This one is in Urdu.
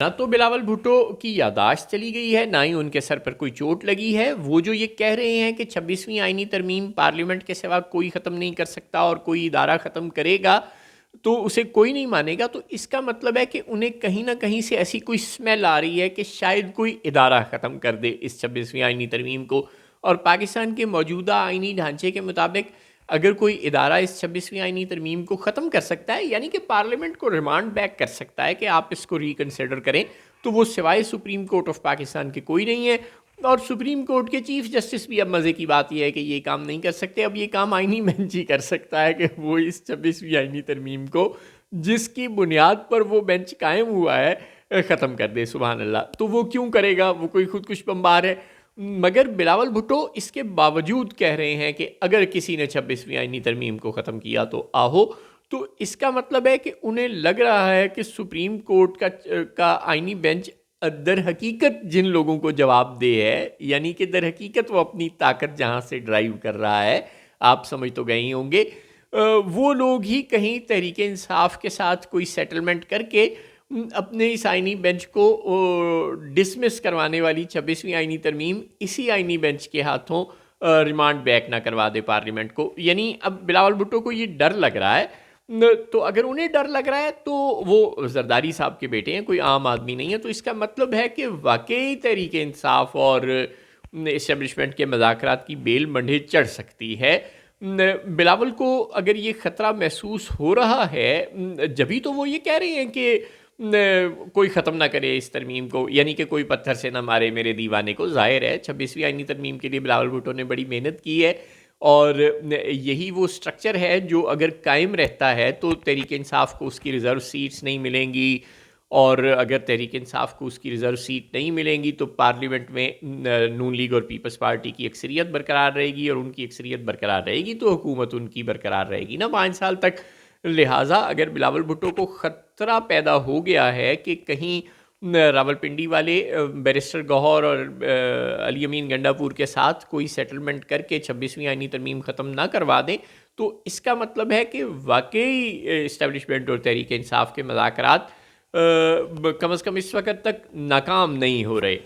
نہ تو بلاول بھٹو کی یادداشت چلی گئی ہے، نہ ہی ان کے سر پر کوئی چوٹ لگی ہے۔ وہ جو یہ کہہ رہے ہیں کہ 26ویں آئینی ترمیم پارلیمنٹ کے سوا کوئی ختم نہیں کر سکتا اور کوئی ادارہ ختم کرے گا تو اسے کوئی نہیں مانے گا، تو اس کا مطلب ہے کہ انہیں کہیں نہ کہیں سے ایسی کوئی سمیل آ رہی ہے کہ شاید کوئی ادارہ ختم کر دے اس 26ویں آئینی ترمیم کو۔ اور پاکستان کے موجودہ آئینی ڈھانچے کے مطابق اگر کوئی ادارہ اس 26ویں آئینی ترمیم کو ختم کر سکتا ہے، یعنی کہ پارلیمنٹ کو ریمانڈ بیک کر سکتا ہے کہ آپ اس کو ریکنسیڈر کریں، تو وہ سوائے سپریم کورٹ آف پاکستان کے کوئی نہیں ہے۔ اور سپریم کورٹ کے چیف جسٹس بھی، اب مزے کی بات یہ ہے کہ یہ کام نہیں کر سکتے، اب یہ کام آئینی بینچ ہی کر سکتا ہے کہ وہ اس 26ویں آئینی ترمیم کو جس کی بنیاد پر وہ بینچ قائم ہوا ہے ختم کر دے۔ سبحان اللہ! تو وہ کیوں کرے گا؟ وہ کوئی خودکش بمبار ہے؟ مگر بلاول بھٹو اس کے باوجود کہہ رہے ہیں کہ اگر کسی نے 26ویں آئینی ترمیم کو ختم کیا تو آہو، تو اس کا مطلب ہے کہ انہیں لگ رہا ہے کہ سپریم کورٹ کا آئینی بینچ در حقیقت جن لوگوں کو جواب دے ہے، یعنی کہ در حقیقت وہ اپنی طاقت جہاں سے ڈرائیو کر رہا ہے، آپ سمجھ تو گئے ہی ہوں گے، وہ لوگ ہی کہیں تحریک انصاف کے ساتھ کوئی سیٹلمنٹ کر کے اپنے اس آئینی بینچ کو ڈسمس کروانے والی 26ویں آئینی ترمیم اسی آئینی بینچ کے ہاتھوں ریمانڈ بیک نہ کروا دے پارلیمنٹ کو۔ یعنی اب بلاول بھٹو کو یہ ڈر لگ رہا ہے، تو اگر انہیں ڈر لگ رہا ہے تو وہ زرداری صاحب کے بیٹے ہیں، کوئی عام آدمی نہیں ہے، تو اس کا مطلب ہے کہ واقعی تحریک انصاف اور اسٹیبلشمنٹ کے مذاکرات کی بیل منڈے چڑھ سکتی ہے۔ بلاول کو اگر یہ خطرہ محسوس ہو رہا ہے جبھی تو وہ یہ کہہ رہے ہیں کہ کوئی ختم نہ کرے اس ترمیم کو، یعنی کہ کوئی پتھر سے نہ مارے میرے دیوانے کو۔ ظاہر ہے 26ویں آئینی ترمیم کے لیے بلاول بھٹو نے بڑی محنت کی ہے، اور یہی وہ سٹرکچر ہے جو اگر قائم رہتا ہے تو تحریک انصاف کو اس کی ریزرو سیٹس نہیں ملیں گی، اور اگر تحریک انصاف کو اس کی ریزرو سیٹ نہیں ملیں گی تو پارلیمنٹ میں نون لیگ اور پیپلز پارٹی کی اکثریت برقرار رہے گی، اور ان کی اکثریت برقرار رہے گی تو حکومت ان کی برقرار رہے گی نا 5 سال تک۔ لہٰذا اگر بلاول بھٹو کو خطرہ پیدا ہو گیا ہے کہ کہیں راولپنڈی والے بیرسٹر گوہر اور علی امین گنڈا پور کے ساتھ کوئی سیٹلمنٹ کر کے 26ویں آئینی ترمیم ختم نہ کروا دیں، تو اس کا مطلب ہے کہ واقعی اسٹیبلشمنٹ اور تحریک انصاف کے مذاکرات کم از کم اس وقت تک ناکام نہیں ہو رہے۔